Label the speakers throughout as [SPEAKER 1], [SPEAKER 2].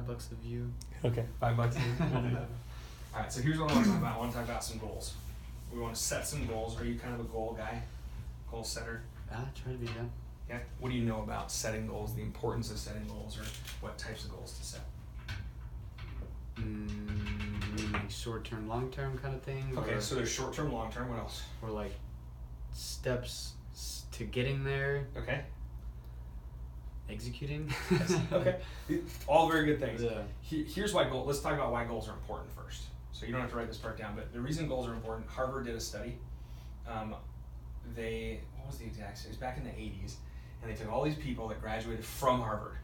[SPEAKER 1] $5 a view.
[SPEAKER 2] Okay, $5 a view. We'll do that. All right, so here's what I want to talk about. I want to talk about some goals. We want to set some goals. Are you kind of a goal guy? Goal setter?
[SPEAKER 1] Try to be, yeah.
[SPEAKER 2] Yeah. What do you know about setting goals, the importance of setting goals, or what types of goals to set?
[SPEAKER 1] You mean like short-term, long-term kind of thing?
[SPEAKER 2] Okay, so there's short-term, long-term. What else?
[SPEAKER 1] Or like steps to getting there,
[SPEAKER 2] Okay.
[SPEAKER 1] executing.
[SPEAKER 2] Okay. All very good things.
[SPEAKER 1] Yeah.
[SPEAKER 2] Here's why goals. Let's talk about why goals are important first. So you don't have to write this part down, but the reason goals are important. Harvard did a study. What was the exact? It was back in the 80s, and they took all these people that graduated from Harvard,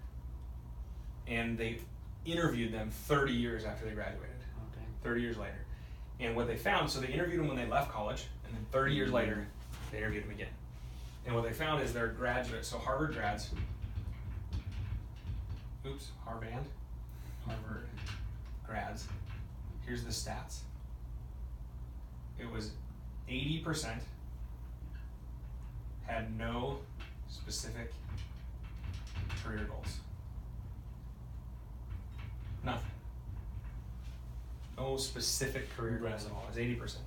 [SPEAKER 2] and they interviewed them 30 years after they graduated.
[SPEAKER 1] Okay.
[SPEAKER 2] 30 years later, and what they found. So they interviewed them when they left college, and then 30 years later, they interviewed them again. And what they found is they're graduates. So Harvard grads. Harvard grads. Here's the stats. It was 80% had no specific career goals. Nothing. No specific career goals at all. It was 80%.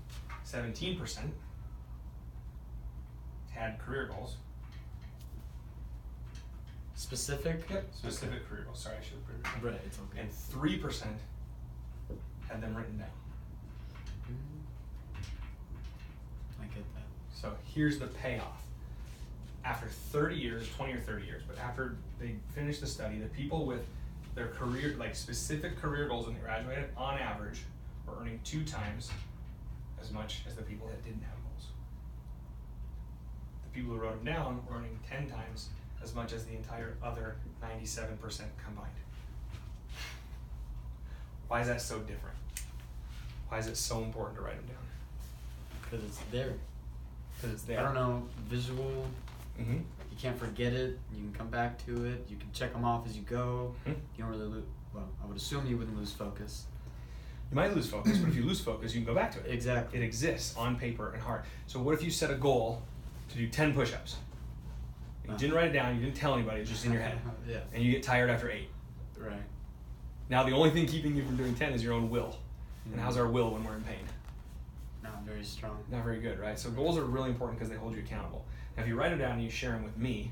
[SPEAKER 2] 17% had career goals.
[SPEAKER 1] Specific?
[SPEAKER 2] Yep. Specific career goals. Sorry, I should have put it
[SPEAKER 1] Right, it's okay.
[SPEAKER 2] And 3% had them written down.
[SPEAKER 1] I get that.
[SPEAKER 2] So here's the payoff. After 30 years, 20 or 30 years, but after they finished the study, the people with their career, like specific career goals when they graduated, on average, were earning 2 times as much as the people that didn't have goals. The people who wrote them down were earning 10 times as much as the entire other 97% combined. Why is that so different? Why is it so important to write them down?
[SPEAKER 1] Because it's there.
[SPEAKER 2] Because it's there.
[SPEAKER 1] I don't know, visual.
[SPEAKER 2] Mm-hmm.
[SPEAKER 1] You can't forget it. You can come back to it. You can check them off as you go.
[SPEAKER 2] Mm-hmm.
[SPEAKER 1] You don't really lose. Well, I would assume you wouldn't lose focus.
[SPEAKER 2] You might lose focus, but if you lose focus, you can go back to it.
[SPEAKER 1] Exactly.
[SPEAKER 2] It exists on paper and heart. So what if you set a goal to do 10 push-ups? You didn't write it down, you didn't tell anybody, it's just in your head.
[SPEAKER 1] Yeah.
[SPEAKER 2] And you get tired after 8.
[SPEAKER 1] Right.
[SPEAKER 2] Now the only thing keeping you from doing 10 is your own will. And how's our will when we're in pain?
[SPEAKER 1] Not very strong.
[SPEAKER 2] Not very good, right? So goals are really important because they hold you accountable. Now if you write them down and you share them with me,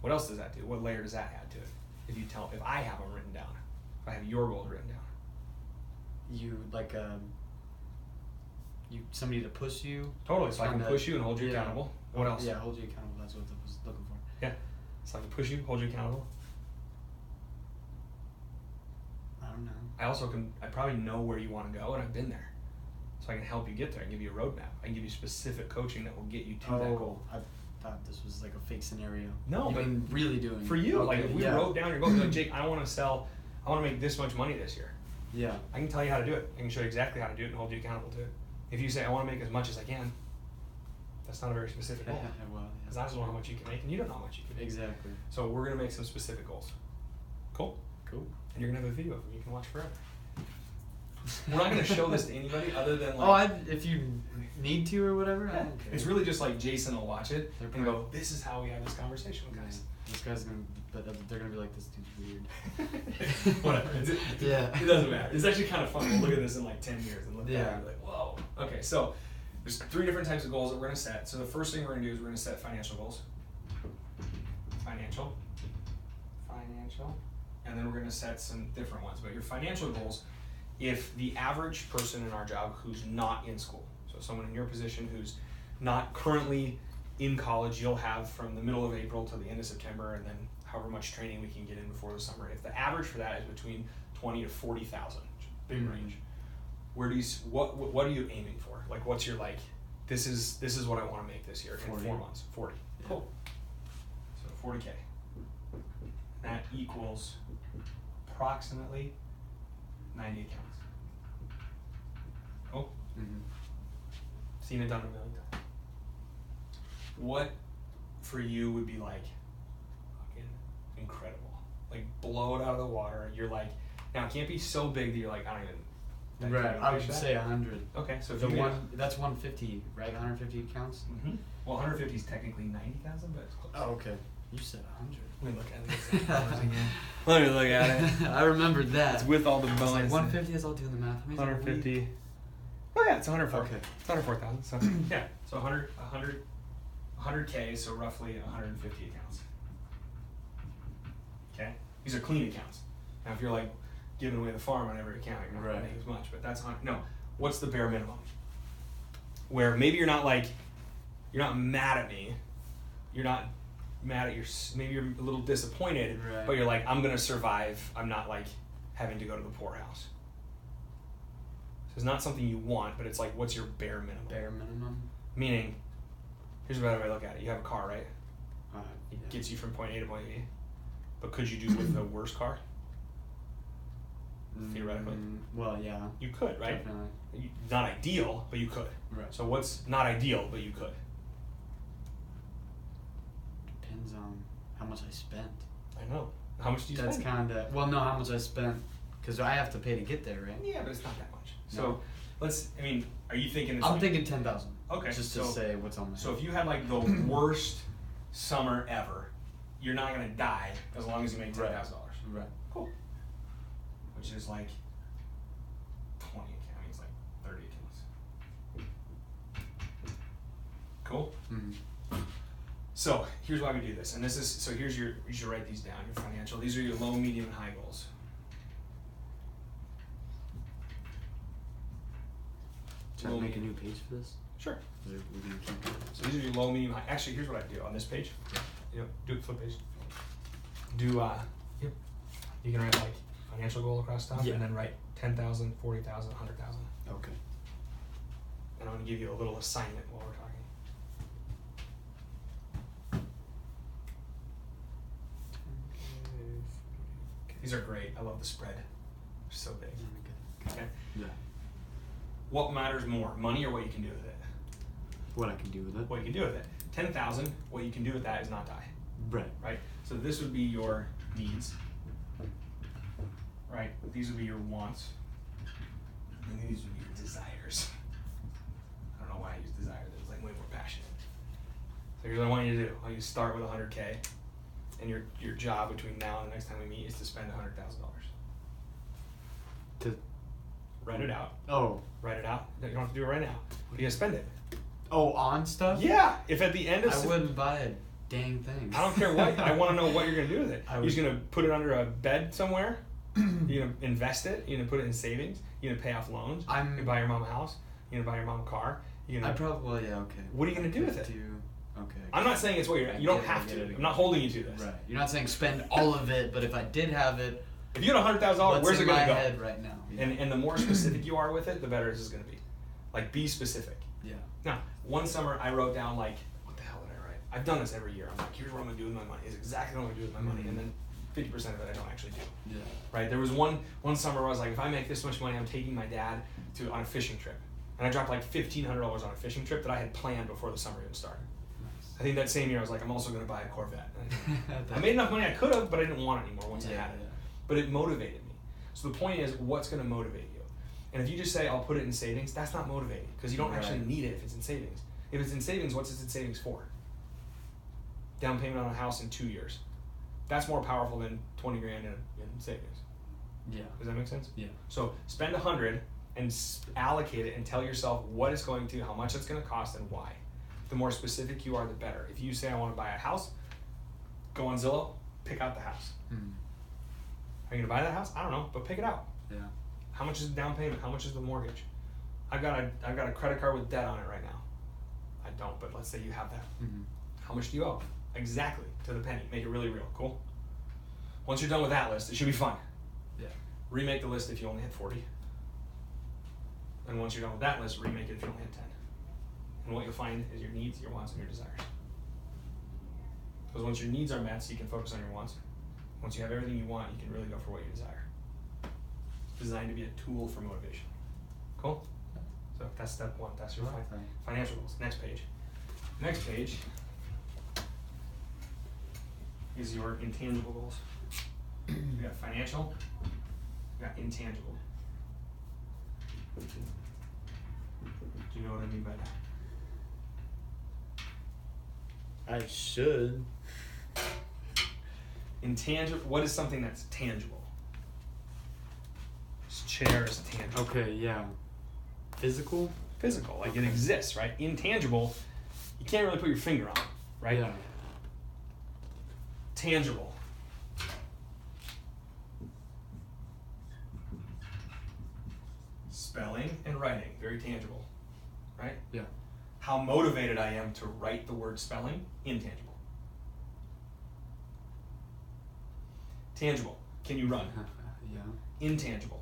[SPEAKER 2] what else does that do? What layer does that add to it? If I have them written down, if I have your goals written down.
[SPEAKER 1] You like somebody to push you.
[SPEAKER 2] Totally, so I can push you and hold you
[SPEAKER 1] yeah.
[SPEAKER 2] accountable. What else?
[SPEAKER 1] Yeah, hold you accountable. That's what I was looking for.
[SPEAKER 2] Yeah, so I can push you, hold you accountable.
[SPEAKER 1] I don't know.
[SPEAKER 2] I probably know where you want to go, and I've been there. So I can help you get there and give you a roadmap. I can give you specific coaching that will get you to that goal.
[SPEAKER 1] I thought this was like a fake scenario.
[SPEAKER 2] No,
[SPEAKER 1] you
[SPEAKER 2] but
[SPEAKER 1] mean really doing
[SPEAKER 2] for you,
[SPEAKER 1] okay,
[SPEAKER 2] like if we wrote down your goal, like Jake, I want to make this much money this year.
[SPEAKER 1] Yeah.
[SPEAKER 2] I can tell you how to do it. I can show you exactly how to do it and hold you accountable to it. If you say I want to make as much as I can, that's not a very specific goal.
[SPEAKER 1] Well,
[SPEAKER 2] Because I just know how much you can make, and you don't know how much you can make.
[SPEAKER 1] Exactly.
[SPEAKER 2] So we're gonna make some specific goals. Cool.
[SPEAKER 1] Cool.
[SPEAKER 2] And you're gonna have a video of them you can watch forever. We're not gonna show this to anybody other than like.
[SPEAKER 1] If you need to or whatever. I don't care.
[SPEAKER 2] It's really just like Jason will watch it
[SPEAKER 1] They're
[SPEAKER 2] and go, "This is how we have this conversation with guys."
[SPEAKER 1] This guy's gonna, but they're gonna be like, this dude's weird.
[SPEAKER 2] Whatever.
[SPEAKER 1] Yeah.
[SPEAKER 2] It doesn't matter. It's actually kind of fun. We'll look at this in like 10 years and look back and be like, "Whoa." Okay, so there's 3 different types of goals that we're gonna set. So the first thing we're gonna do is we're gonna set financial goals. Financial. And then we're gonna set some different ones. But your financial goals, if the average person in our job who's not in school, so someone in your position who's not currently in college, you'll have from the middle of April to the end of September, and then however much training we can get in before the summer. If the average for that is between 20 to 40,000, big range. What are you aiming for? Like, what's your this is what I want to make this year in 4 months. 40.
[SPEAKER 1] Yeah.
[SPEAKER 2] Cool. So 40K. That equals approximately 90 accounts. Cool.
[SPEAKER 1] Mm-hmm.
[SPEAKER 2] Seen it done a million times. What for you would be fucking incredible? Like blow it out of the water. You're now it can't be so big that you're I don't even.
[SPEAKER 1] Right. I would say 100.
[SPEAKER 2] Okay, so if
[SPEAKER 1] The
[SPEAKER 2] you
[SPEAKER 1] that's 150, right? 150 counts.
[SPEAKER 2] Mm-hmm. Well, 150 is technically 90,000, but it's close.
[SPEAKER 1] Oh, okay. You said 100.
[SPEAKER 2] Let me look at the exact numbers again. Let me look at it.
[SPEAKER 1] I remembered that.
[SPEAKER 2] It's with all the
[SPEAKER 1] It's
[SPEAKER 2] bonuses.
[SPEAKER 1] like 150 is all doing the math. How many is that a week?
[SPEAKER 2] 150. Oh yeah, it's 104.
[SPEAKER 1] Okay.
[SPEAKER 2] It's 104,000. So yeah, so 100K, so roughly 150 accounts. Okay, these are clean accounts. Now, if you're like giving away the farm on every account, you're not
[SPEAKER 1] Right.
[SPEAKER 2] gonna make as much. But that's 100. No, what's the bare minimum? Where maybe you're not mad at me, you're not mad at maybe you're a little disappointed,
[SPEAKER 1] Right.
[SPEAKER 2] but you're like, I'm gonna survive. I'm not like having to go to the poorhouse. So it's not something you want, but it's like, what's your bare minimum?
[SPEAKER 1] Bare minimum.
[SPEAKER 2] Meaning, here's a better way to look at it. You have a car, right?
[SPEAKER 1] Yeah.
[SPEAKER 2] Gets you from point A to point B. But could you do with a worse car? Theoretically.
[SPEAKER 1] Well, yeah.
[SPEAKER 2] You could, right?
[SPEAKER 1] Definitely.
[SPEAKER 2] Not ideal, but you could.
[SPEAKER 1] Right.
[SPEAKER 2] So what's not ideal, but you could?
[SPEAKER 1] Depends on how much I spent.
[SPEAKER 2] I know. How much do you
[SPEAKER 1] That's
[SPEAKER 2] spend?
[SPEAKER 1] kind of well, no, how much I spent because I have to pay to get there, right?
[SPEAKER 2] Yeah, but it's not that much.
[SPEAKER 1] No.
[SPEAKER 2] So are you thinking? It's
[SPEAKER 1] I'm
[SPEAKER 2] like-
[SPEAKER 1] thinking 10,000.
[SPEAKER 2] Okay,
[SPEAKER 1] Just to
[SPEAKER 2] so-
[SPEAKER 1] say what's on my.
[SPEAKER 2] So
[SPEAKER 1] head.
[SPEAKER 2] if you had like the worst summer ever, you're not gonna die as long as you make $10,000.
[SPEAKER 1] Right.
[SPEAKER 2] Cool. Which is like 20 accounts. It's like 30 accounts. Cool.
[SPEAKER 1] Mhm.
[SPEAKER 2] So here's why we do this, and here's you should write these down. Your financial. These are your low, medium, and high goals.
[SPEAKER 1] Should I make a new page for this?
[SPEAKER 2] Sure.
[SPEAKER 1] Or we're gonna keep it?
[SPEAKER 2] So these are your low, medium, high. Actually, here's what I do on this page. Yep. Do it flip page. Yep. You can write like financial goal across top,
[SPEAKER 1] Yeah.
[SPEAKER 2] and then write 10,000, 40,000, 100,000.
[SPEAKER 1] Okay.
[SPEAKER 2] And I'm gonna give you a little assignment while we're talking. These are great. I love the spread. They're so big. Okay.
[SPEAKER 1] Yeah.
[SPEAKER 2] What matters more, money or what you can do with it?
[SPEAKER 1] What I can do with it?
[SPEAKER 2] What you can do with it. 10,000. What you can do with that is not die.
[SPEAKER 1] Right.
[SPEAKER 2] Right. So this would be your needs. Right. These would be your wants. And these would be your desires. I don't know why I use desires. It's like way more passionate. So here's what I want you to do. I want you to start with 100K, and your job between now and the next time we meet is to spend $100,000.
[SPEAKER 1] To.
[SPEAKER 2] Write it out.
[SPEAKER 1] Oh.
[SPEAKER 2] Write it out. No, you don't have to do it right now. But you gotta spend it.
[SPEAKER 1] Oh, on stuff?
[SPEAKER 2] Yeah. If at the end of
[SPEAKER 1] I wouldn't buy a dang thing.
[SPEAKER 2] I don't care what. I want to know what you're gonna do with it.
[SPEAKER 1] I
[SPEAKER 2] You're
[SPEAKER 1] would-
[SPEAKER 2] just gonna put it under a bed somewhere. You're gonna invest it. You're gonna put it in savings. You're gonna pay off loans. You're gonna buy your mom a house. You're gonna buy your mom a car. You're gonna.
[SPEAKER 1] I probably yeah okay.
[SPEAKER 2] What are you gonna do with it?
[SPEAKER 1] Okay.
[SPEAKER 2] I'm not saying it's what you don't have to. I'm not holding you to this.
[SPEAKER 1] Right. You're not saying spend all of it, but if I did have it,
[SPEAKER 2] If you had $100,000,
[SPEAKER 1] what's
[SPEAKER 2] where's
[SPEAKER 1] in
[SPEAKER 2] it gonna
[SPEAKER 1] my
[SPEAKER 2] go?
[SPEAKER 1] head right now? Yeah.
[SPEAKER 2] And the more specific you are with it, the better this is gonna be. Like, be specific.
[SPEAKER 1] Yeah.
[SPEAKER 2] Now, one summer I wrote down like, what the hell did I write? I've done this every year. I'm like, here's what I'm gonna do with my money. It's exactly what I'm gonna do with my money, and then 50% of it I don't actually do.
[SPEAKER 1] Yeah.
[SPEAKER 2] Right? There was one summer where I was like, if I make this much money, I'm taking my dad on a fishing trip, and I dropped like $1,500 on a fishing trip that I had planned before the summer even started. I think that same year I was like, I'm also gonna buy a Corvette. I made enough money I could have, but I didn't want it anymore once I had it.
[SPEAKER 1] Yeah.
[SPEAKER 2] But it motivated me. So the point is, what's gonna motivate you? And if you just say, I'll put it in savings, that's not motivating because you don't actually
[SPEAKER 1] Right.
[SPEAKER 2] need it if it's in savings. If it's in savings, what's it in savings for? Down payment on a house in 2 years. That's more powerful than 20 grand in savings.
[SPEAKER 1] Yeah.
[SPEAKER 2] Does that make sense?
[SPEAKER 1] Yeah.
[SPEAKER 2] So spend 100 and allocate it and tell yourself what it's going to, how much it's going to cost, and why. The more specific you are, the better. If you say I want to buy a house, go on Zillow, pick out the house.
[SPEAKER 1] Mm.
[SPEAKER 2] Are you going to buy that house? I don't know, but pick it out.
[SPEAKER 1] Yeah.
[SPEAKER 2] How much is the down payment? How much is the mortgage? I've got a credit card with debt on it right now. I don't, but let's say you have that.
[SPEAKER 1] Mm-hmm.
[SPEAKER 2] How much do you owe? Exactly, to the penny. Make it really real. Cool? Once you're done with that list, it should be fun.
[SPEAKER 1] Yeah.
[SPEAKER 2] Remake the list if you only had 40. And once you're done with that list, remake it if you only had 10. And what you'll find is your needs, your wants, and your desires. Because once your needs are met, so you can focus on your wants. Once you have everything you want, you can really go for what you desire. It's designed to be a tool for motivation. Cool? So that's step one. That's your financial goals. Next page. Next page is your intangible goals. We got financial, we got intangible. Do you know what I mean by that?
[SPEAKER 1] I should.
[SPEAKER 2] Intangible. What is something that's tangible? This chair is tangible.
[SPEAKER 1] Okay, yeah. Physical?
[SPEAKER 2] Physical, like it
[SPEAKER 1] Okay.
[SPEAKER 2] exists, right? Intangible, you can't really put your finger on it, right?
[SPEAKER 1] Yeah.
[SPEAKER 2] Tangible. Spelling and writing, very tangible, right?
[SPEAKER 1] Yeah.
[SPEAKER 2] How motivated I am to write the word spelling, intangible. Tangible, can you run?
[SPEAKER 1] Yeah.
[SPEAKER 2] Intangible,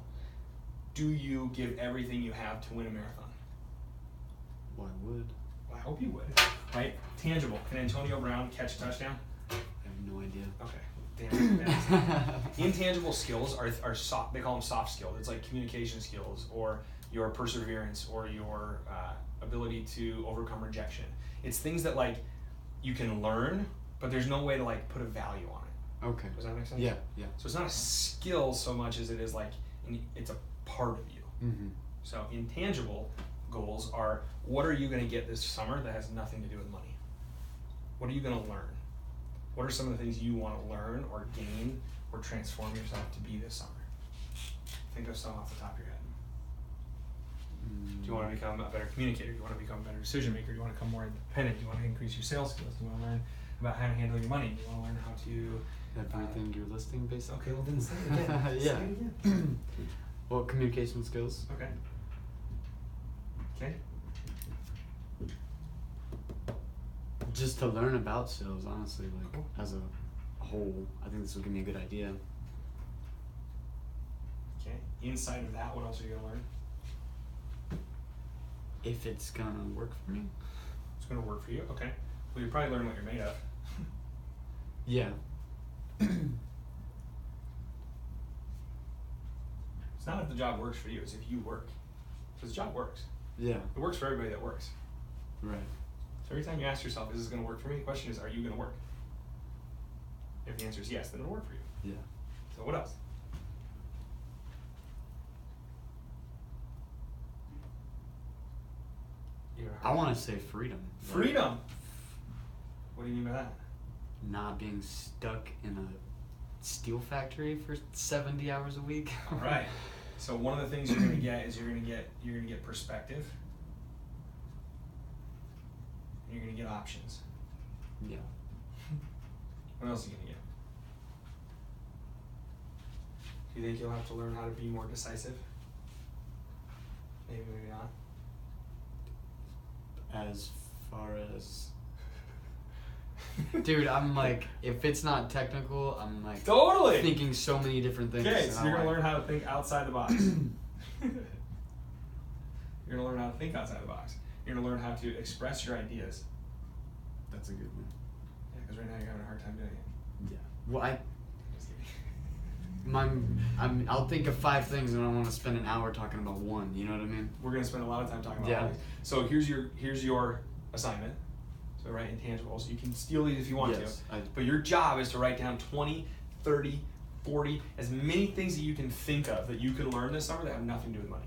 [SPEAKER 2] do you give everything you have to win a marathon?
[SPEAKER 1] Well, I would.
[SPEAKER 2] Well, I hope you would, right? Tangible, can Antonio Brown catch a touchdown?
[SPEAKER 1] I have no idea.
[SPEAKER 2] Okay. Damn it. Intangible skills are soft. They call them soft skills. It's like communication skills, or your perseverance, or your ability to overcome rejection. It's things that like you can learn, but there's no way to like put a value on it.
[SPEAKER 1] Okay.
[SPEAKER 2] Does that make sense?
[SPEAKER 1] Yeah, yeah.
[SPEAKER 2] So it's not a skill so much as it is like it's a part of you.
[SPEAKER 1] Mm-hmm.
[SPEAKER 2] So intangible goals are, what are you going to get this summer that has nothing to do with money? What are you going to learn? What are some of the things you want to learn or gain or transform yourself to be this summer? Think of some off the top of your head. Do you want to become a better communicator? Do you want to become a better decision maker? Do you want to become more independent? Do you want to increase your sales skills? Do you want to learn about how to handle your money? Do you want to learn how to...
[SPEAKER 1] Everything you're listing, basically.
[SPEAKER 2] Okay, well then say it again.
[SPEAKER 1] Yeah.
[SPEAKER 2] Say it again.
[SPEAKER 1] Well, communication skills.
[SPEAKER 2] Okay. Okay.
[SPEAKER 1] Just to learn about sales, honestly, like
[SPEAKER 2] Cool.
[SPEAKER 1] as a whole, I think this will give me a good idea.
[SPEAKER 2] Okay. Inside of that, what else are you going to learn?
[SPEAKER 1] If it's gonna work for me.
[SPEAKER 2] It's going to work for you. Okay. Well, you probably learn what you're made of.
[SPEAKER 1] Yeah.
[SPEAKER 2] It's not if the job works for you, it's if you work. Because the job works.
[SPEAKER 1] Yeah.
[SPEAKER 2] It works for everybody that works.
[SPEAKER 1] Right.
[SPEAKER 2] So every time you ask yourself, is this going to work for me? The question is, are you going to work? If the answer is yes, then it'll work for you.
[SPEAKER 1] Yeah.
[SPEAKER 2] So what else?
[SPEAKER 1] I want to say freedom. Like,
[SPEAKER 2] Freedom! What do you mean by that?
[SPEAKER 1] not being stuck in a steel factory for 70 hours a week.
[SPEAKER 2] All right. So one of the things you're going to get is you're going to get perspective. And you're going to get options.
[SPEAKER 1] Yeah.
[SPEAKER 2] What else are you going to get? Do you think you'll have to learn how to be more decisive? Maybe, maybe not.
[SPEAKER 1] As far as dude, I'm like, if it's not technical, I'm like
[SPEAKER 2] Totally!
[SPEAKER 1] thinking so many different things.
[SPEAKER 2] Okay,
[SPEAKER 1] and
[SPEAKER 2] so
[SPEAKER 1] I'm
[SPEAKER 2] you're going to
[SPEAKER 1] like,
[SPEAKER 2] learn how to think outside the box. You're going to learn how to think outside the box. You're going to learn how to express your ideas.
[SPEAKER 1] That's a good one.
[SPEAKER 2] Yeah, because right now you're having a hard time doing it.
[SPEAKER 1] Yeah. Well,
[SPEAKER 2] Just kidding.
[SPEAKER 1] I'll think of 5 things and I want to spend an hour talking about one. You know what I mean?
[SPEAKER 2] We're going to spend a lot of time talking about
[SPEAKER 1] Yeah.
[SPEAKER 2] all these. So here's your assignment. So write intangibles. You can steal these if you want
[SPEAKER 1] Yes,
[SPEAKER 2] to. But your job is to write down 20, 30, 40, as many things that you can think of that you could learn this summer that have nothing to do with money.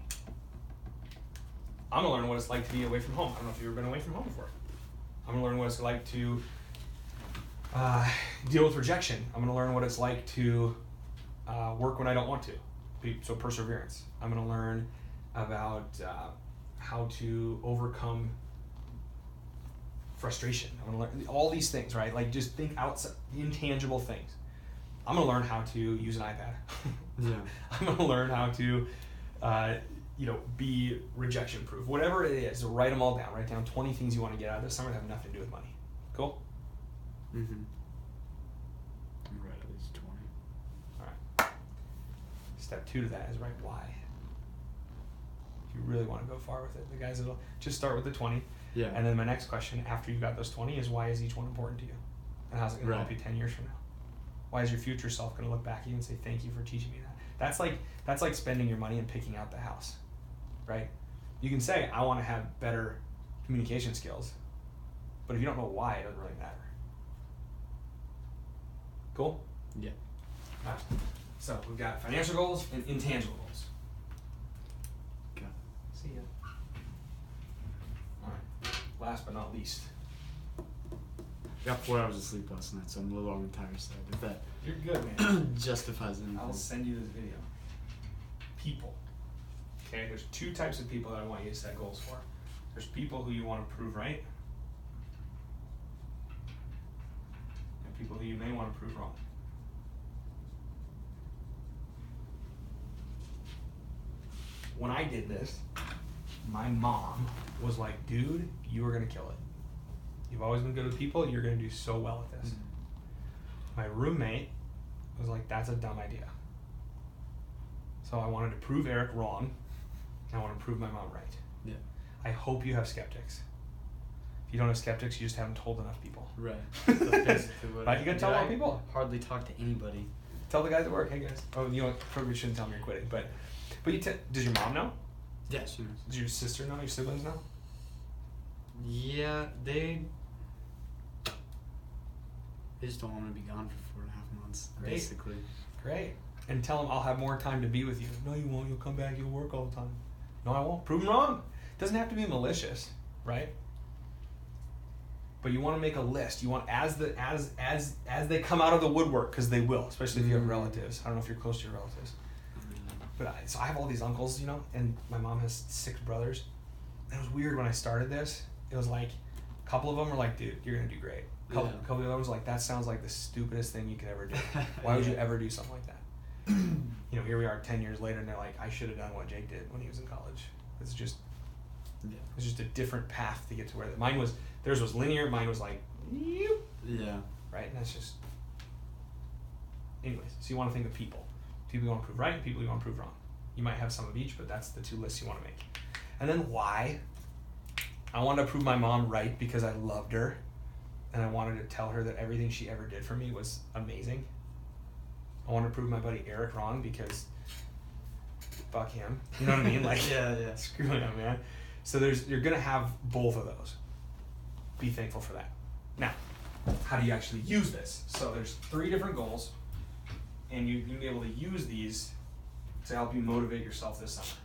[SPEAKER 2] I'm going to learn what it's like to be away from home. I don't know if you've ever been away from home before. I'm going to learn what it's like to deal with rejection. I'm going to learn what it's like to work when I don't want to. So perseverance. I'm going to learn about how to overcome frustration. I'm going to learn all these things, right? Like just think outside, intangible things. I'm going to learn how to use an iPad.
[SPEAKER 1] Yeah.
[SPEAKER 2] I'm going to learn how to, be rejection proof. Whatever it is, so write them all down. Write down 20 things you want to get out of this summer that have nothing to do with money. Cool?
[SPEAKER 1] Mm-hmm. I'm right at least 20.
[SPEAKER 2] All right. Step 2 to that is write why. If you really want to go far with it, the guys that'll just start with the 20.
[SPEAKER 1] Yeah.
[SPEAKER 2] And then my next question after you got those 20 is, why is each one important to you? And how's it going to help
[SPEAKER 1] Right.
[SPEAKER 2] you 10 years from now? Why is your future self going to look back at you and say, thank you for teaching me that? That's like spending your money and picking out the house, right? You can say, I want to have better communication skills, but if you don't know why, it doesn't really matter. Cool?
[SPEAKER 1] Yeah.
[SPEAKER 2] All right. So we've got financial goals and intangible goals.
[SPEAKER 1] Okay.
[SPEAKER 2] See ya. All right. Last but not least,
[SPEAKER 1] got 4 hours of sleep last night, so I'm a little on the tired side. If that
[SPEAKER 2] You're good, man.
[SPEAKER 1] justifies anything.
[SPEAKER 2] I'll send you this video. People. Okay, there's 2 types of people that I want you to set goals for. There's people who you want to prove right, and people who you may want to prove wrong. When I did this, my mom was like, dude, you are going to kill it. You've always been good with people, you're going to do so well at this. My roommate was like, that's a dumb idea. So I wanted to prove Eric wrong, and I want to prove my mom right.
[SPEAKER 1] Yeah.
[SPEAKER 2] I hope you have skeptics. If you don't have skeptics, you just haven't told enough people.
[SPEAKER 1] Right. That's basically what
[SPEAKER 2] Right, you gotta tell
[SPEAKER 1] I
[SPEAKER 2] more people.
[SPEAKER 1] hardly talk to anybody.
[SPEAKER 2] Tell the guys at work, hey guys. Oh, you know what? Probably shouldn't tell them you're quitting, but you does your mom know?
[SPEAKER 1] Yeah, she knows.
[SPEAKER 2] Does your sister know? Your siblings know?
[SPEAKER 1] Yeah, they just don't want to be gone for 4.5 months,
[SPEAKER 2] Great.
[SPEAKER 1] basically.
[SPEAKER 2] Great. And tell them I'll have more time to be with you. No, you won't. You'll come back. You'll work all the time. No, I won't. Prove them wrong. Doesn't have to be malicious, right? But you want to make a list. You want as they come out of the woodwork, because they will, especially if you have relatives. I don't know if you're close to your relatives, but so I have all these uncles, you know, and my mom has 6 brothers. And it was weird when I started this. It was like a couple of them were like, "Dude, you're gonna do great." A couple of the other ones were like, "That sounds like the stupidest thing you could ever do. Why would you ever do something like that?" You know, here we are 10 years later, and they're like, I should have done what Jake did when he was in college. It's just a different path to get to where theirs was linear, mine was like,
[SPEAKER 1] yeah,
[SPEAKER 2] right? And that's just, anyways, so you want to think of people you want to prove right, people you want to prove wrong. You might have some of each, but that's the 2 lists you want to make. And then why? I wanted to prove my mom right because I loved her, and I wanted to tell her that everything she ever did for me was amazing. I want to prove my buddy Eric wrong because fuck him. You know what I mean? Like,
[SPEAKER 1] yeah.
[SPEAKER 2] Screw him, man. So you're gonna have both of those. Be thankful for that. Now, how do you actually use this? So there's 3 different goals, and you're gonna be able to use these to help you motivate yourself this summer.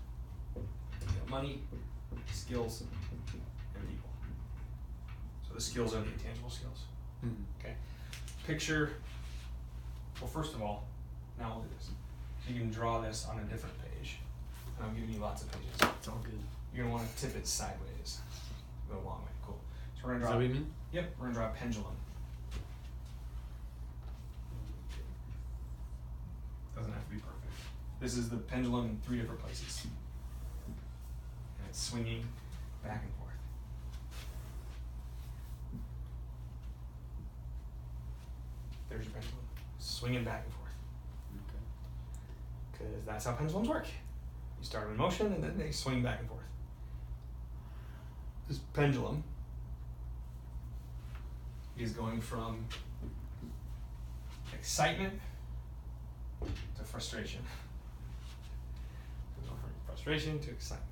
[SPEAKER 2] You got money, skills, and people. So the skills are the intangible skills. Okay. Picture. Well, first of all, now we'll do this. So you can draw this on a different page. And I'm giving you lots of pages.
[SPEAKER 1] It's all good.
[SPEAKER 2] You're going to want to tip it sideways. Go a long way. Cool. So we're going to
[SPEAKER 1] Is
[SPEAKER 2] draw.
[SPEAKER 1] that what you mean?
[SPEAKER 2] Yep, we're going to draw a pendulum. Doesn't have to be perfect. This is the pendulum in 3 different places. And it's swinging back and forth. There's your pendulum. Swinging back and forth. Because that's how pendulums work. You start them in motion and then they swing back and forth. This pendulum is going from excitement to frustration. Going from frustration to excitement.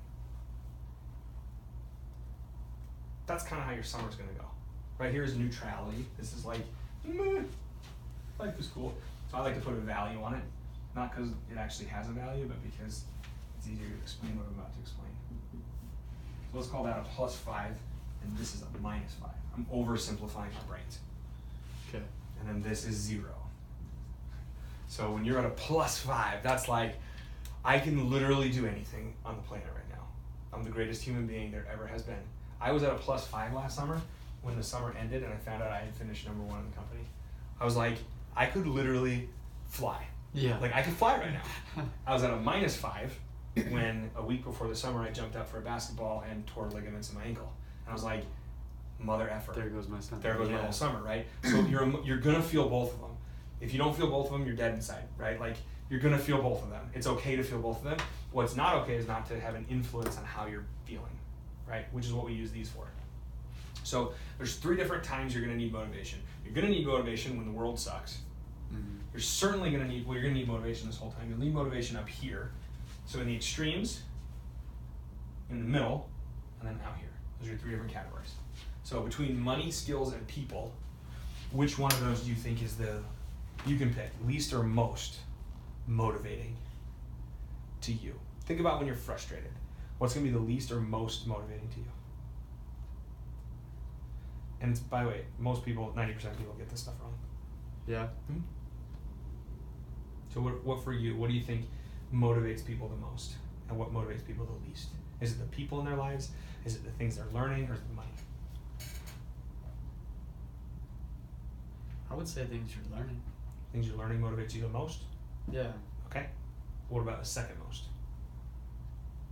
[SPEAKER 2] That's kind of how your summer's going to go. Right here is neutrality. This is like, meh. Life is cool. So I like to put a value on it. Not because it actually has a value, but because it's easier to explain what I'm about to explain. So let's call that a +5, and this is a -5. I'm oversimplifying my brains.
[SPEAKER 1] Okay.
[SPEAKER 2] And then this is 0. So when you're at a +5, that's like, I can literally do anything on the planet right now. I'm the greatest human being there ever has been. I was at a +5 last summer when the summer ended and I found out I had finished #1 in the company. I was like, I could literally fly.
[SPEAKER 1] Yeah.
[SPEAKER 2] Like I could fly right now. I was at a -5 when a week before the summer I jumped up for a basketball and tore ligaments in my ankle. And I was like, mother effer.
[SPEAKER 1] There goes my son.
[SPEAKER 2] There goes my whole summer, right? So you're gonna feel both of them. If you don't feel both of them, you're dead inside, right? Like you're gonna feel both of them. It's okay to feel both of them. What's not okay is not to have an influence on how you're feeling, right? Which is what we use these for. So there's 3 different times you're gonna need motivation. You're gonna need motivation when the world sucks. You're certainly gonna need, you're gonna need motivation this whole time. You'll need motivation up here. So in the extremes, in the middle, and then out here. Those are your 3 different categories. So between money, skills, and people, which one of those do you think is you can pick, least or most motivating to you? Think about when you're frustrated. What's gonna be the least or most motivating to you? And by the way, most people, 90% of people get this stuff wrong.
[SPEAKER 1] Yeah.
[SPEAKER 2] So what for you, what do you think motivates people the most? And what motivates people the least? Is it the people in their lives? Is it the things they're learning? Or is it the money?
[SPEAKER 1] I would say things you're learning.
[SPEAKER 2] Things you're learning motivates you the most?
[SPEAKER 1] Yeah.
[SPEAKER 2] Okay. What about the second most?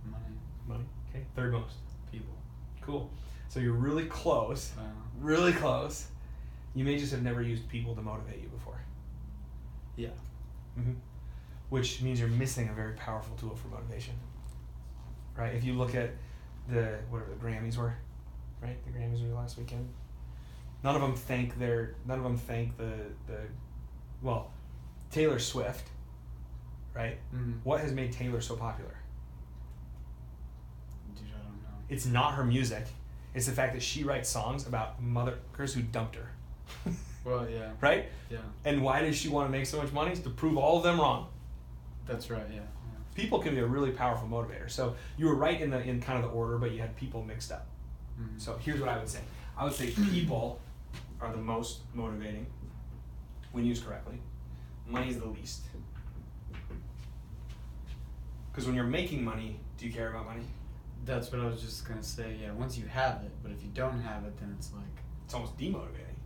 [SPEAKER 1] Money.
[SPEAKER 2] Money. Okay. Third most?
[SPEAKER 1] People.
[SPEAKER 2] Cool. So you're really close. Really close. You may just have never used people to motivate you before.
[SPEAKER 1] Yeah.
[SPEAKER 2] Mm-hmm. Which means you're missing a very powerful tool for motivation. Right? If you look at whatever the Grammys were, right? The Grammys were last weekend. None of them thank well, Taylor Swift, right?
[SPEAKER 1] Mm-hmm.
[SPEAKER 2] What has made Taylor so popular?
[SPEAKER 1] Dude, I don't know.
[SPEAKER 2] It's not her music. It's the fact that she writes songs about mothers who dumped her.
[SPEAKER 1] Well, yeah.
[SPEAKER 2] Right?
[SPEAKER 1] Yeah.
[SPEAKER 2] And why does she want to make so much money? It's to prove all of them wrong.
[SPEAKER 1] That's right, yeah.
[SPEAKER 2] People can be a really powerful motivator. So you were right in kind of the order, but you had people mixed up.
[SPEAKER 1] Mm-hmm.
[SPEAKER 2] So here's what I would say. I would say people are the most motivating when used correctly. Money is the least. Because when you're making money, do you care about money?
[SPEAKER 1] That's what I was just gonna say. Yeah, once you have it, but if you don't have it, then it's like.
[SPEAKER 2] It's almost demotivating.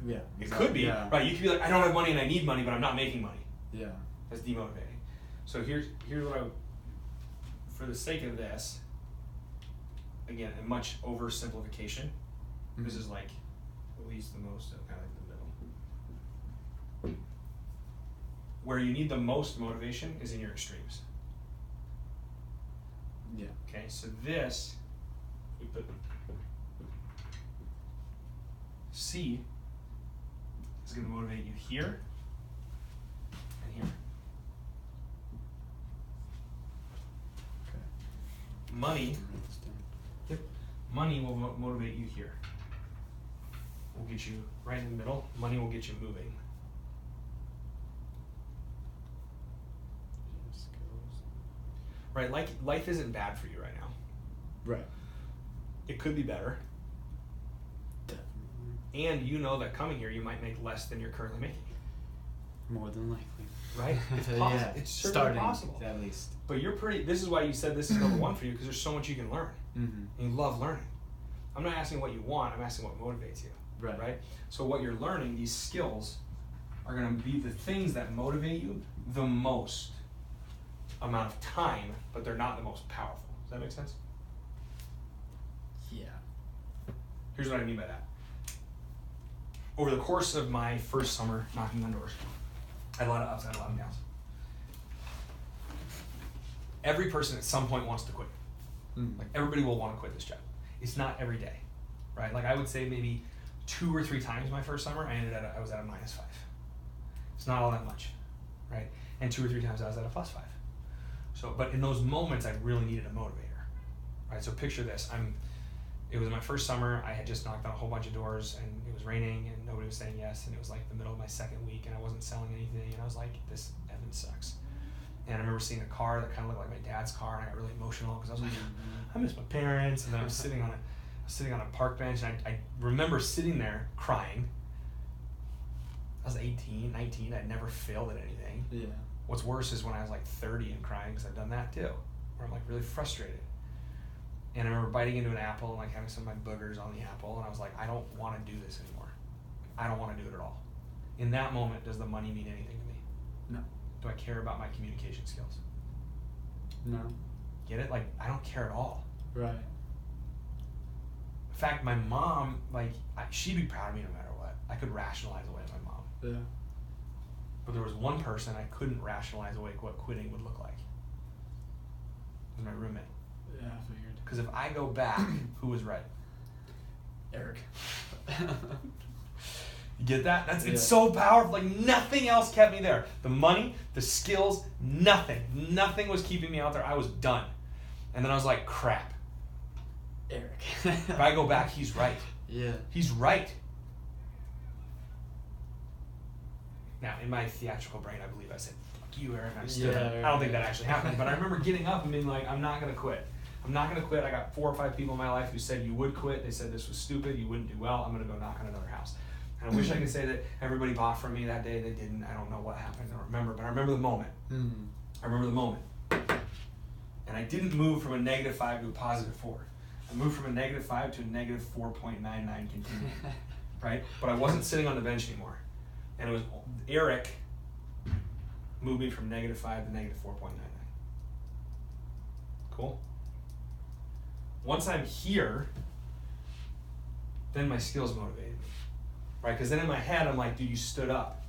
[SPEAKER 1] Yeah.
[SPEAKER 2] It could be,
[SPEAKER 1] yeah.
[SPEAKER 2] right? You could be like, I don't have money and I need money, but I'm not making money.
[SPEAKER 1] Yeah.
[SPEAKER 2] That's demotivating. So here's what for the sake of this, again, a much oversimplification.
[SPEAKER 1] Mm-hmm.
[SPEAKER 2] This is like at least the most, kind of like the middle. Where you need the most motivation is in your extremes.
[SPEAKER 1] Yeah.
[SPEAKER 2] Okay, so this, we put C is going to motivate you here and here.
[SPEAKER 1] Okay.
[SPEAKER 2] Money, money will motivate you here. Will get you right in the middle. Money will get you moving. Right, like life isn't bad for you right now.
[SPEAKER 1] Right.
[SPEAKER 2] It could be better.
[SPEAKER 1] Definitely.
[SPEAKER 2] And you know that coming here you might make less than you're currently making.
[SPEAKER 1] More than likely.
[SPEAKER 2] Right? It's possible.
[SPEAKER 1] Yeah.
[SPEAKER 2] It's certainly
[SPEAKER 1] Starting,
[SPEAKER 2] possible.
[SPEAKER 1] at least.
[SPEAKER 2] But you're this is why you said this is number one for you, because there's so much you can learn.
[SPEAKER 1] Mm-hmm.
[SPEAKER 2] And you love learning. I'm not asking what you want, I'm asking what motivates you.
[SPEAKER 1] Right.
[SPEAKER 2] So what you're learning, these skills, are going to be the things that motivate you the most amount of time, but they're not the most powerful. Does that make sense?
[SPEAKER 1] Yeah.
[SPEAKER 2] Here's what I mean by that. Over the course of my first summer knocking on doors, I had a lot of ups, I had a lot of downs. Every person at some point wants to quit.
[SPEAKER 1] Mm-hmm.
[SPEAKER 2] Like everybody will want to quit this job. It's not every day, right? Like I would say maybe 2 or 3 times my first summer, I was at a -5. It's not all that much, right? And 2 or 3 times I was at a +5. So, but in those moments, I really needed a motivator, right? So picture this: it was my first summer. I had just knocked on a whole bunch of doors, and it was raining, and nobody was saying yes. And it was like the middle of my second week, and I wasn't selling anything, and I was like, "This effing sucks." And I remember seeing a car that kind of looked like my dad's car, and I got really emotional because I was like, "I miss my parents." And then I was sitting on a park bench, and I remember sitting there crying. I was 18, 19. I'd never failed at anything.
[SPEAKER 1] Yeah.
[SPEAKER 2] What's worse is when I was like 30 and crying, because I've done that too, where I'm like really frustrated. And I remember biting into an apple and like having some of my boogers on the apple, and I was like, I don't want to do this anymore. I don't want to do it at all. In that moment, does the money mean anything to me?
[SPEAKER 1] No.
[SPEAKER 2] Do I care about my communication skills?
[SPEAKER 1] No.
[SPEAKER 2] Get it? Like, I don't care at all.
[SPEAKER 1] Right.
[SPEAKER 2] In fact, my mom, like, she'd be proud of me no matter what. I could rationalize away my mom.
[SPEAKER 1] Yeah.
[SPEAKER 2] But there was one person I couldn't rationalize away what quitting would look like. It was my roommate.
[SPEAKER 1] Yeah, I figured.
[SPEAKER 2] Because if I go back, who was right?
[SPEAKER 1] Eric.
[SPEAKER 2] You get that? It's
[SPEAKER 1] Yeah.
[SPEAKER 2] so powerful. Like nothing else kept me there. The money, the skills, nothing. Nothing was keeping me out there. I was done. And then I was like, crap.
[SPEAKER 1] Eric.
[SPEAKER 2] If I go back, he's right.
[SPEAKER 1] Yeah.
[SPEAKER 2] He's right. Now, in my theatrical brain, I believe I said, fuck you, Eric. I stood up. I don't think that actually happened. But I remember getting up and being like, I'm not going to quit. I'm not gonna quit. I got 4 or 5 people in my life who said you would quit. They said this was stupid, you wouldn't do well. I'm gonna go knock on another house. And I wish I could say that everybody bought from me that day. They didn't. I don't know what happened. I don't remember, but I remember the moment. I remember the moment. And I didn't move from a -5 to a +4. I moved from a -5 to a -4.99 continuing, right? But I wasn't sitting on the bench anymore. And it was Eric moved me from -5 to -4.99. Cool? Once I'm here, then my skills motivated me, right? Because then in my head, I'm like, dude, you stood up.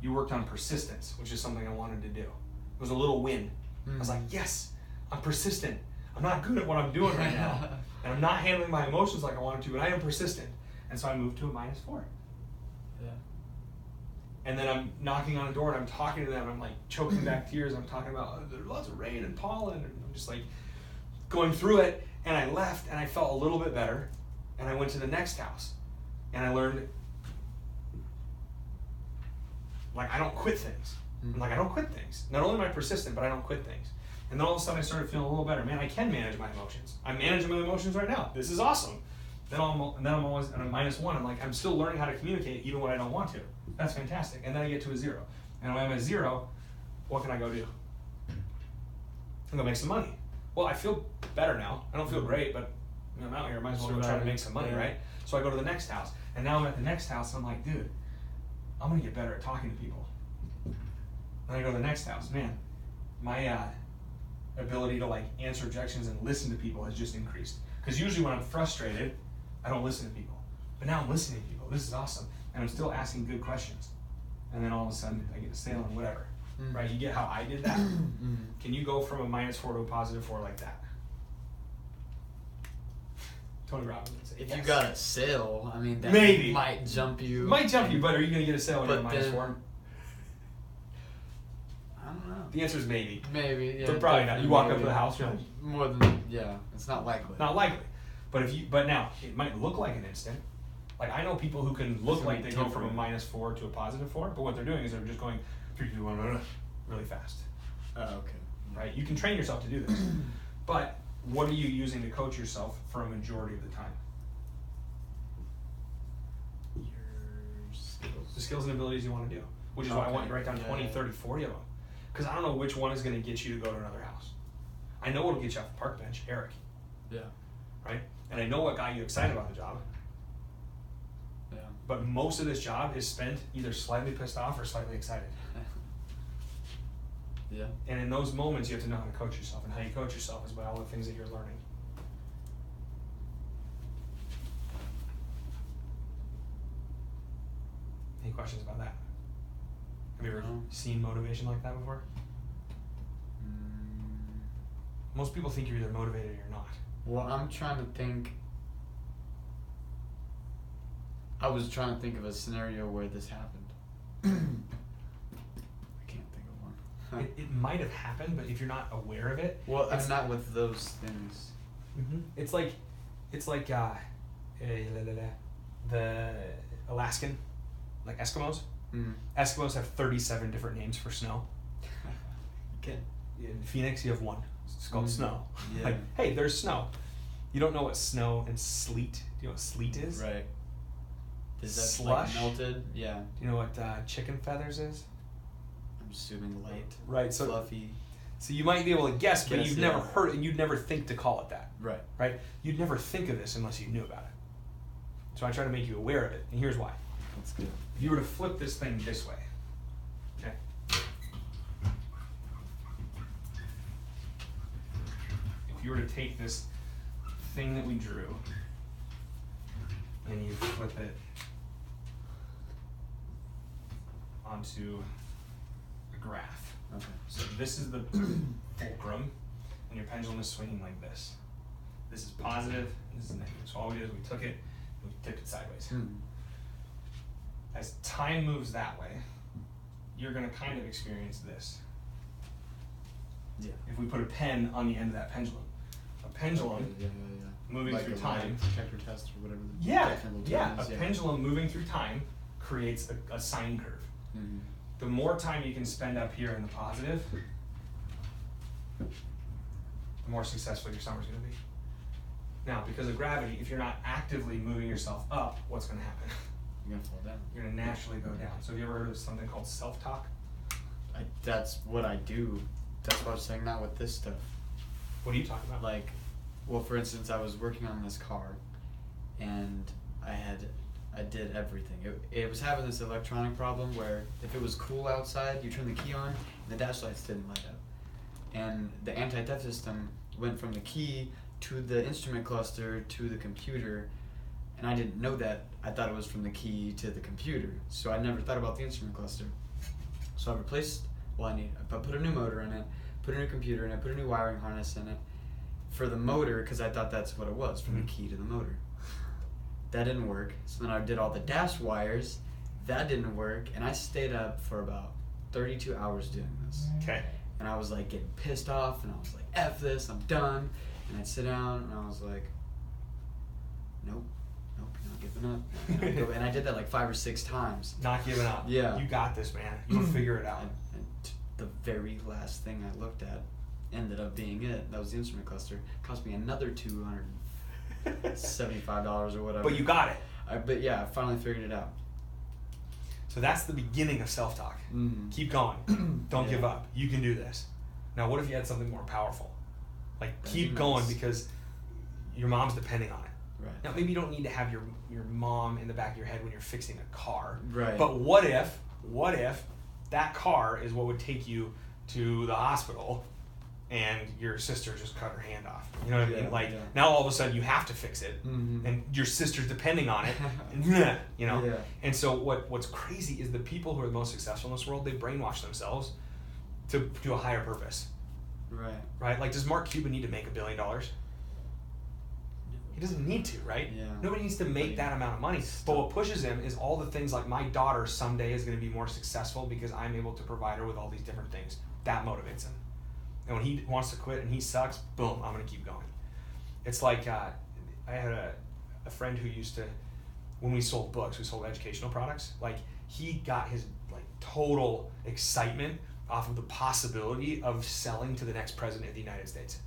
[SPEAKER 2] You worked on persistence, which is something I wanted to do. It was a little win. I was like, yes, I'm persistent. I'm not good at what I'm doing right now. And I'm not handling my emotions like I wanted to, but I am persistent. And so I moved to a -4.
[SPEAKER 1] Yeah.
[SPEAKER 2] And then I'm knocking on a door and I'm talking to them. I'm like choking back tears. I'm talking about there's lots of rain and pollen. And I'm just like going through it. And I left and I felt a little bit better. And I went to the next house. And I learned, like, I don't quit things. I'm like, I don't quit things. Not only am I persistent, but I don't quit things. And then all of a sudden I started feeling a little better. Man, I can manage my emotions. I'm managing my emotions right now. This is awesome. Then I'm always at a -1. I'm like, I'm still learning how to communicate even when I don't want to. That's fantastic. And then I get to a 0. And when I'm at 0, what can I go do? I'm gonna make some money. Well, I feel better now. I don't feel great, but I'm out here. I might as well go try to make some money, right? So I go to the next house. And now I'm at the next house. And I'm like, dude, I'm gonna get better at talking to people. Then I go to the next house. Man, my ability to like answer objections and listen to people has just increased. Because usually when I'm frustrated, I don't listen to people. But now I'm listening to people. This is awesome. And I'm still asking good questions. And then all of a sudden I get a sale and whatever. Right? You get how I did that? Can you go from a -4 to a +4 like that? Tony Robbins would say,
[SPEAKER 1] If
[SPEAKER 2] yes.
[SPEAKER 1] you got a sale, I mean, that
[SPEAKER 2] Maybe.
[SPEAKER 1] might jump you.
[SPEAKER 2] Might jump you, but are you going to get a sale when you're
[SPEAKER 1] But
[SPEAKER 2] at
[SPEAKER 1] then-
[SPEAKER 2] -4?
[SPEAKER 1] I don't know.
[SPEAKER 2] The answer is maybe.
[SPEAKER 1] Maybe, yeah.
[SPEAKER 2] But probably not. You walk up to
[SPEAKER 1] maybe.
[SPEAKER 2] the house, you're like,
[SPEAKER 1] More than, yeah, it's not likely.
[SPEAKER 2] not likely. But now, it might look like an instant. Like, I know people who can look like they go from a -4 to a +4, but what they're doing is they're just going 3, 2, 1, really fast.
[SPEAKER 1] Oh, okay.
[SPEAKER 2] Right? You can train yourself to do this. But what are you using to coach yourself for a majority of the time?
[SPEAKER 1] Your skills.
[SPEAKER 2] The skills and abilities you want to do. Which is why I want you to write down 20, 30, 40 of them. Because I don't know which one is going to get you to go to another house. I know what'll get you off the park bench, Eric.
[SPEAKER 1] Yeah.
[SPEAKER 2] Right? And I know what got you excited about the job.
[SPEAKER 1] Yeah.
[SPEAKER 2] But most of this job is spent either slightly pissed off or slightly excited.
[SPEAKER 1] Yeah.
[SPEAKER 2] And in those moments, you have to know how to coach yourself. And how you coach yourself is by all the things that you're learning. Any questions about that? Have you ever seen motivation like that before? Most people think you're either motivated or you're not.
[SPEAKER 1] Well, I'm trying to think. I was trying to think of a scenario where this happened. I can't think of one.
[SPEAKER 2] It might have happened, but if you're not aware of it,
[SPEAKER 1] Well, I'm not with those things.
[SPEAKER 2] it's like the Alaskan, like Eskimos. Eskimos have 37 different names for snow.
[SPEAKER 1] Okay.
[SPEAKER 2] In Phoenix, you have one. It's called snow.
[SPEAKER 1] Yeah.
[SPEAKER 2] Like, hey, there's snow. You don't know what snow and sleet. Do you know what sleet is?
[SPEAKER 1] Right. Is that
[SPEAKER 2] Slush?
[SPEAKER 1] like melted? Yeah.
[SPEAKER 2] Do you know what chicken feathers is?
[SPEAKER 1] I'm assuming light.
[SPEAKER 2] Right. So,
[SPEAKER 1] Fluffy.
[SPEAKER 2] so you might be able to guess, but
[SPEAKER 1] Guess,
[SPEAKER 2] you've
[SPEAKER 1] yeah.
[SPEAKER 2] never heard it, and you'd never think to call it that.
[SPEAKER 1] Right.
[SPEAKER 2] Right? You'd never think of this unless you knew about it. So I try to make you aware of it, and here's why.
[SPEAKER 1] That's good.
[SPEAKER 2] If you were to flip this thing this way, okay? If you were to take this thing that we drew, and you flip it onto a graph.
[SPEAKER 1] Okay.
[SPEAKER 2] So this is the fulcrum, and your pendulum is swinging like this. This is positive, and this is negative. So all we did is we took it, and we tipped it sideways. As time moves that way, you're going to kind of experience this.
[SPEAKER 1] Yeah.
[SPEAKER 2] If we put a pen on the end of that pendulum, a pendulum moving
[SPEAKER 1] like
[SPEAKER 2] through
[SPEAKER 1] a
[SPEAKER 2] time.
[SPEAKER 1] lie detector test or whatever the
[SPEAKER 2] Yeah,
[SPEAKER 1] technical term
[SPEAKER 2] yeah.
[SPEAKER 1] is.
[SPEAKER 2] A pendulum moving through time creates a sine curve. The more time you can spend up here in the positive, the the more successful your summer's gonna be. Now, because of gravity, if you're not actively moving yourself up, what's gonna happen?
[SPEAKER 1] You're gonna fall down.
[SPEAKER 2] You're gonna naturally go down. So have you ever heard of something called self-talk?
[SPEAKER 1] That's what I do. That's what I was saying. Not with this stuff.
[SPEAKER 2] What are you talking about?
[SPEAKER 1] Like, well, for instance, I was working on this car, and I did everything. It was having this electronic problem where if it was cool outside, you turn the key on, and the dash lights didn't light up. And the anti-theft system went from the key to the instrument cluster to the computer, and I didn't know that. I thought it was from the key to the computer, so I never thought about the instrument cluster. So I put a new motor in it, put a new computer in it, put a new wiring harness in it for the motor, because I thought that's what it was, from the key to the motor. That didn't work, so then I did all the dash wires. That didn't work, and I stayed up for about 32 hours doing this.
[SPEAKER 2] Okay.
[SPEAKER 1] And I was like getting pissed off, and I was like, F this, I'm done. And I'd sit down, and I was like, nope, not giving up. And I did that like 5 or 6 times.
[SPEAKER 2] Not giving up.
[SPEAKER 1] Yeah.
[SPEAKER 2] You got this, man. You'll figure it out.
[SPEAKER 1] And the very last thing I looked at ended up being it. That was the instrument cluster. It cost me another $275 or whatever.
[SPEAKER 2] But you got it.
[SPEAKER 1] But yeah, I finally figured it out.
[SPEAKER 2] So that's the beginning of self-talk.
[SPEAKER 1] Mm-hmm.
[SPEAKER 2] Keep going. Don't give up. You can do this. Now, what if you had something more powerful? Like, keep going because your mom's depending on it.
[SPEAKER 1] Right.
[SPEAKER 2] Now, maybe you don't need to have your mom in the back of your head when you're fixing a car.
[SPEAKER 1] Right.
[SPEAKER 2] But what if that car is what would take you to the hospital and your sister just cut her hand off? You know what I mean? Like, now all of a sudden you have to fix it, and your sister's depending on it, and, you know?
[SPEAKER 1] Yeah.
[SPEAKER 2] And so what's crazy is the people who are the most successful in this world, they brainwash themselves to a higher purpose.
[SPEAKER 1] Right.
[SPEAKER 2] Right? Like, does Mark Cuban need to make $1 billion? He doesn't need to, right?
[SPEAKER 1] Yeah.
[SPEAKER 2] Nobody needs to make that amount of money. But what pushes him is all the things like, my daughter someday is going to be more successful because I'm able to provide her with all these different things. That motivates him. And when he wants to quit and he sucks, boom, I'm going to keep going. It's like, I had a friend who used to, when we sold books, we sold educational products, like, he got his like total excitement off of the possibility of selling to the next president of the United States.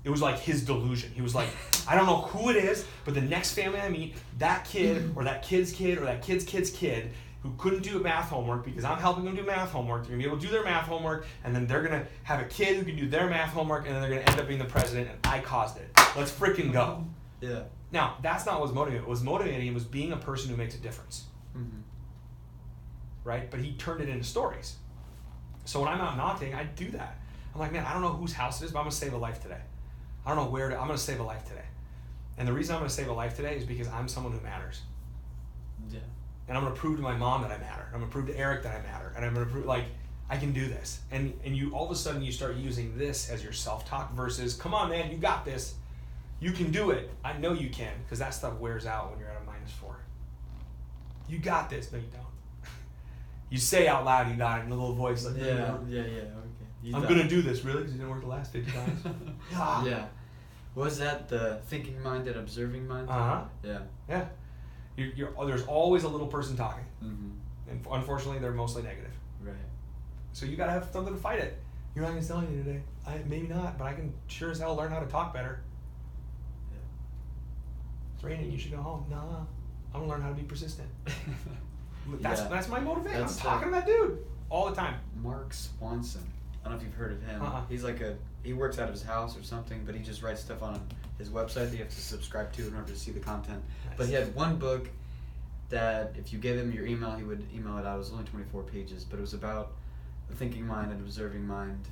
[SPEAKER 2] It was like his delusion. He was like, I don't know who it is, but the next family I meet, that kid or that kid's kid or that kid's kid's kid who couldn't do math homework because I'm helping them do math homework, they're going to be able to do their math homework, and then they're going to have a kid who can do their math homework, and then they're going to end up being the president, and I caused it. Let's freaking go.
[SPEAKER 1] Yeah.
[SPEAKER 2] Now, that's not what was motivating. What was motivating him was being a person who makes a difference.
[SPEAKER 1] Mm-hmm.
[SPEAKER 2] Right? But he turned it into stories. So when I'm out knocking, I do that. I'm like, man, I don't know whose house it is, but I'm going to save a life today. I don't know where I'm going to save a life today. And the reason I'm going to save a life today is because I'm someone who matters.
[SPEAKER 1] Yeah.
[SPEAKER 2] And I'm going to prove to my mom that I matter. I'm going to prove to Eric that I matter. And I'm going to prove, like, I can do this. And you all of a sudden you start using this as your self-talk versus, come on, man, you got this. You can do it. I know you can, because that stuff wears out when you're at a -4. You got this. No, you don't. You say out loud you got it in a little voice like,
[SPEAKER 1] Yeah, okay.
[SPEAKER 2] I'm going to do this, really, because it didn't work the last 50 times.
[SPEAKER 1] Yeah. Was that the thinking mind and observing mind?
[SPEAKER 2] Uh-huh.
[SPEAKER 1] Yeah.
[SPEAKER 2] Yeah. There's always a little person talking.
[SPEAKER 1] Mm-hmm.
[SPEAKER 2] And unfortunately, they're mostly negative.
[SPEAKER 1] Right.
[SPEAKER 2] So you got to have something to fight it. You're not going to sell anything today. Maybe not, but I can sure as hell learn how to talk better.
[SPEAKER 1] Yeah.
[SPEAKER 2] It's raining, you should go home. Nah, I'm going to learn how to be persistent. That's my motivation. I'm talking to that dude all the time.
[SPEAKER 1] Mark Swanson. I don't know if you've heard of him.
[SPEAKER 2] Uh-uh.
[SPEAKER 1] He's like he works out of his house or something, but he just writes stuff on his website that you have to subscribe to in order to see the content.
[SPEAKER 2] Nice.
[SPEAKER 1] But he had one book that if you gave him your email, he would email it out. It was only 24 pages, but it was about the thinking mind and observing mind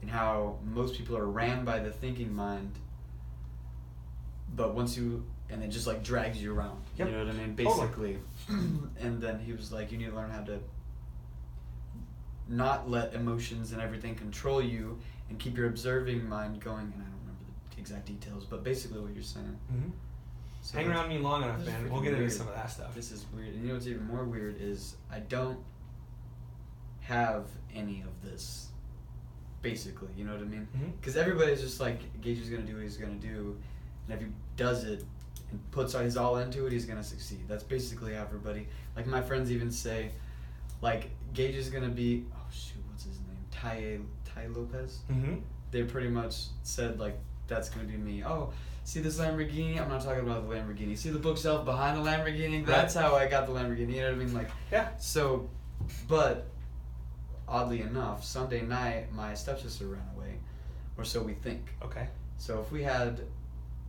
[SPEAKER 1] and how most people are ran by the thinking mind, but and it just like drags you around.
[SPEAKER 2] Yep.
[SPEAKER 1] You know what I mean? Basically. And then he was like, you need to learn how to not let emotions and everything control you and keep your observing mind going. And I don't remember the exact details, but basically what you're saying.
[SPEAKER 2] Mm-hmm.
[SPEAKER 1] So
[SPEAKER 2] hang around me long enough,
[SPEAKER 1] this is
[SPEAKER 2] man. We'll
[SPEAKER 1] freaking
[SPEAKER 2] get into
[SPEAKER 1] weird.
[SPEAKER 2] some of that stuff.
[SPEAKER 1] This is weird. And you know what's even more weird is I don't have any of this, basically. You know what I mean? Because everybody's just like, Gage is going to do what he's going to do. And if he does it and puts his all into it, he's going to succeed. That's basically how everybody, like my friends even say, like, Gage is going to be, oh shoot, what's his name? Tai Lopez?
[SPEAKER 2] Mm-hmm.
[SPEAKER 1] they pretty much said like that's gonna be me. Oh, see this Lamborghini? I'm not talking about the Lamborghini. See the bookshelf behind the Lamborghini? That's how I got the Lamborghini. You know what I mean? Like
[SPEAKER 2] Yeah.
[SPEAKER 1] so, but oddly enough, Sunday night my stepsister ran away, or so we think.
[SPEAKER 2] Okay.
[SPEAKER 1] So if we had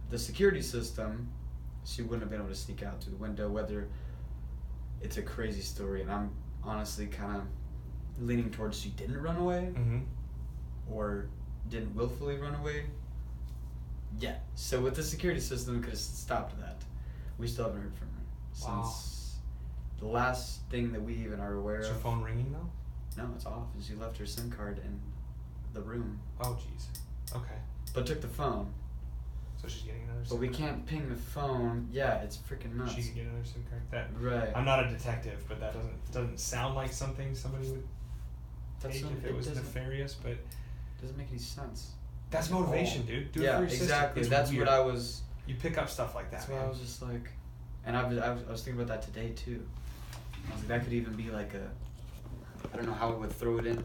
[SPEAKER 1] the security system, she wouldn't have been able to sneak out through the window. Whether it's a crazy story, and I'm honestly kind of leaning towards she didn't run away
[SPEAKER 2] Mm-hmm.
[SPEAKER 1] or didn't willfully run away. Yeah. So with the security system, we could have stopped that. We still haven't heard from her since the last thing that we even are aware
[SPEAKER 2] Is
[SPEAKER 1] of.
[SPEAKER 2] your phone ringing though?
[SPEAKER 1] No, it's off. She left her SIM card in the room,
[SPEAKER 2] Oh, jeez. Okay.
[SPEAKER 1] but took the phone.
[SPEAKER 2] So she's getting another SIM
[SPEAKER 1] But we
[SPEAKER 2] card?
[SPEAKER 1] can't ping the phone. Yeah, it's freaking nuts.
[SPEAKER 2] She could get another SIM card. That
[SPEAKER 1] Right.
[SPEAKER 2] I'm not a detective, but that doesn't sound like something somebody would take
[SPEAKER 1] not-
[SPEAKER 2] if it was
[SPEAKER 1] doesn't,
[SPEAKER 2] nefarious. But
[SPEAKER 1] doesn't make any sense.
[SPEAKER 2] that's
[SPEAKER 1] at all.
[SPEAKER 2] motivation, dude. Do it
[SPEAKER 1] Yeah,
[SPEAKER 2] for your sister.
[SPEAKER 1] exactly.
[SPEAKER 2] It's
[SPEAKER 1] That's
[SPEAKER 2] weird.
[SPEAKER 1] what I was.
[SPEAKER 2] You pick up stuff like that.
[SPEAKER 1] That's why
[SPEAKER 2] man.
[SPEAKER 1] I was just like, and I was thinking about that today too. I was like, that could even be like a, I don't know how I would throw it in